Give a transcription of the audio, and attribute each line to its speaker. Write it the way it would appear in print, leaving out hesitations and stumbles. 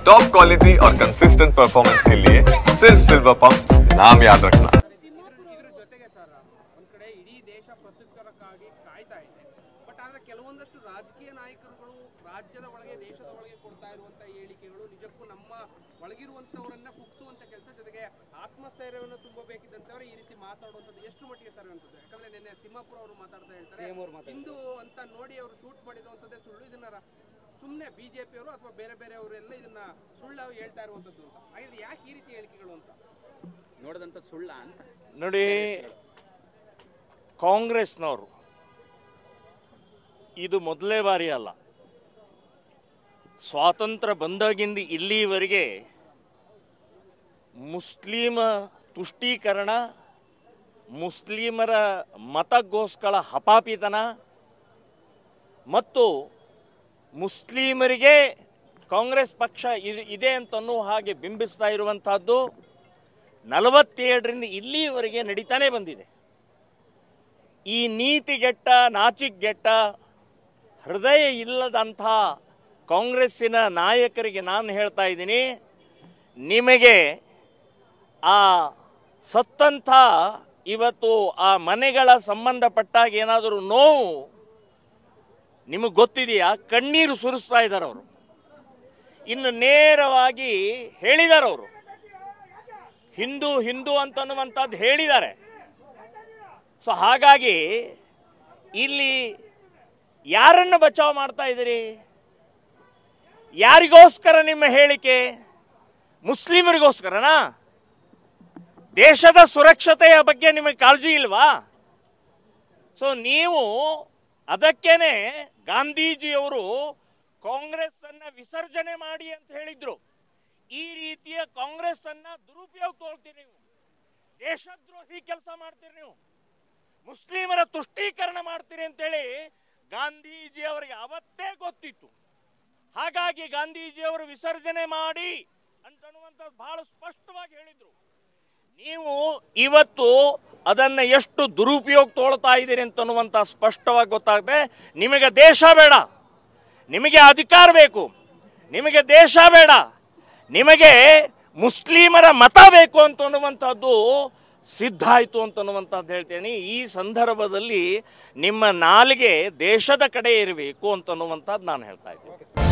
Speaker 1: Top quality और consistent performance के लिए सिर्फ सिल्वर पंप नाम याद रखना।
Speaker 2: ಕೆಲವೊಂದಷ್ಟು ರಾಜಕೀಯ ನಾಯಕರುಗಳು ರಾಜ್ಯದ ಒಳಗೆ ದೇಶದ ಒಳಗೆ ಕೊಡ್ತಾ ಇರುವಂತ ಹೇಳಿಕೆಗಳು ನಿಜಕ್ಕೂ ನಮ್ಮ ಒಳಗಿರುವಂತವರನ್ನ ಕುಗ್ಸುವಂತ ಕೆಲಸ, ಜೊತೆಗೆ ಆತ್ಮಸ್ಥೈರ್ಯವನ್ನು ತುಂಬಬೇಕಿದ್ದಂತವರೇ ಈ ರೀತಿ ಮಾತಾಡುವಂಥದ್ದು ಎಷ್ಟು ಮಟ್ಟಿಗೆ ಸರಿ ಅನ್ಸುತ್ತೆ? ಯಾಕಂದ್ರೆ ನಿನ್ನೆ ತಿಮ್ಮಾಪುರ ಅವರು ಮಾತಾಡ್ತಾ ಹೇಳ್ತಾರೆ, ಹಿಂದೂ ಅಂತ ನೋಡಿ ಅವರು ಶೂಟ್ ಮಾಡಿರುವಂತದ್ದೇ ಸುಳ್ಳು, ಇದನ್ನ ಸುಮ್ಮನೆ ಬಿಜೆಪಿಯವರು ಅಥವಾ ಬೇರೆ ಬೇರೆಯವರೆಲ್ಲ ಇದನ್ನ ಸುಳ್ಳು ಹೇಳ್ತಾ ಇರುವಂತದ್ದು ಅಂತ. ಹಾಗಾದ್ರೆ ಯಾಕೆ ಈ ರೀತಿ ಹೇಳಿಕೆಗಳು ಅಂತ ನೋಡಿದಂತ ಸುಳ್ಳ ಅಂತ
Speaker 3: ನೋಡಿ. ಕಾಂಗ್ರೆಸ್ನವರು ಇದು ಮೊದಲೇ ಬಾರಿ ಅಲ್ಲ, ಸ್ವಾತಂತ್ರ್ಯ ಬಂದಾಗಿಂದ ಇಲ್ಲಿವರೆಗೆ ಮುಸ್ಲಿಮ ತುಷ್ಟೀಕರಣ, ಮುಸ್ಲಿಮರ ಮತಗೋಸ್ಕರ ಹಪಾಪಿತನ ಮತ್ತು ಮುಸ್ಲಿಮರಿಗೆ ಕಾಂಗ್ರೆಸ್ ಪಕ್ಷ ಇದೆ ಅಂತನ್ನೋ ಹಾಗೆ ಬಿಂಬಿಸ್ತಾ ಇರುವಂತಹದ್ದು 47ರಿಂದ ಇಲ್ಲಿವರೆಗೆ ನಡೀತಾನೆ ಬಂದಿದೆ. ಈ ನೀತಿಗೆಟ್ಟ, ನಾಚಿಕೆಗೆಟ್ಟ, ಹೃದಯ ಇಲ್ಲದಂಥ ಕಾಂಗ್ರೆಸ್ಸಿನ ನಾಯಕರಿಗೆ ನಾನು ಹೇಳ್ತಾ ಇದ್ದೀನಿ, ನಿಮಗೆ ಆ ಸತ್ತಂಥ ಇವತ್ತು ಆ ಮನೆಗಳ ಸಂಬಂಧಪಟ್ಟಾಗ ಏನಾದರೂ ನೋವು ನಿಮಗೆ ಗೊತ್ತಿದೆಯಾ? ಕಣ್ಣೀರು ಸುರಿಸ್ತಾ ಇದ್ದಾರೆ ಅವರು. ಇನ್ನು ನೇರವಾಗಿ ಹೇಳಿದ್ದಾರೆ ಅವರು, ಹಿಂದೂ ಹಿಂದೂ ಅಂತನ್ನುವಂಥದ್ದು ಹೇಳಿದ್ದಾರೆ. ಸೊ ಹಾಗಾಗಿ ಇಲ್ಲಿ ಯಾರನ್ನು ಬಚಾವ್ ಮಾಡ್ತಾ ಇದ್ದೀರಿ? ಯಾರಿಗೋಸ್ಕರ ನಿಮ್ಮ ಹೇಳಿಕೆ? ಮುಸ್ಲಿಮರಿಗೋಸ್ಕರನಾ? ದೇಶದ ಸುರಕ್ಷತೆಯ ಬಗ್ಗೆ ನಿಮಗೆ ಕಾಳಜಿ ಇಲ್ವಾ? ಸೊ ನೀವು ಅದಕ್ಕೇನೆ ಗಾಂಧೀಜಿಯವರು ಕಾಂಗ್ರೆಸ್ ಅನ್ನ ವಿಸರ್ಜನೆ ಮಾಡಿ ಅಂತ ಹೇಳಿದ್ರು. ಈ ರೀತಿಯ ಕಾಂಗ್ರೆಸ್ ಅನ್ನ ದುರುಪಯೋಗ ತಗೊಳ್ತೀರಿ ನೀವು, ದೇಶದ್ರೋಹಿ ಕೆಲಸ ಮಾಡ್ತೀರಿ ನೀವು, ಮುಸ್ಲಿಮರ ತುಷ್ಟೀಕರಣ ಮಾಡ್ತೀರಿ ಅಂತೇಳಿ ಗಾಂಧೀಜಿಯವರಿಗೆ ಅವತ್ತೇ ಗೊತ್ತಿತ್ತು. ಹಾಗಾಗಿ ಗಾಂಧೀಜಿಯವರು ವಿಸರ್ಜನೆ ಮಾಡಿ ಅಂತನ್ನುವಂಥದ್ದು ಬಹಳ ಸ್ಪಷ್ಟವಾಗಿ ಹೇಳಿದ್ರು. ನೀವು ಇವತ್ತು ಅದನ್ನ ಎಷ್ಟು ದುರುಪಯೋಗ ತಗೊಳ್ತಾ ಇದ್ದೀರಿ ಅಂತನ್ನುವಂಥ ಸ್ಪಷ್ಟವಾಗಿ ಗೊತ್ತಾಗುತ್ತೆ. ನಿಮಗೆ ದೇಶ ಬೇಡ, ನಿಮಗೆ ಅಧಿಕಾರ ಬೇಕು, ನಿಮಗೆ ದೇಶ ಬೇಡ, ನಿಮಗೆ ಮುಸ್ಲಿಮರ ಮತ ಬೇಕು ಅಂತನ್ನುವಂಥದ್ದು ಸಿದ್ಧ ಆಯಿತು ಅಂತನ್ನುವಂಥದ್ದು ಹೇಳ್ತೇನೆ. ಈ ಸಂದರ್ಭದಲ್ಲಿ ನಿಮ್ಮ ನಾಲಿಗೆ ದೇಶದ ಕಡೆ ಇರಬೇಕು ಅಂತನ್ನುವಂಥದ್ದು ನಾನು ಹೇಳ್ತಾ ಇದ್ದೀನಿ.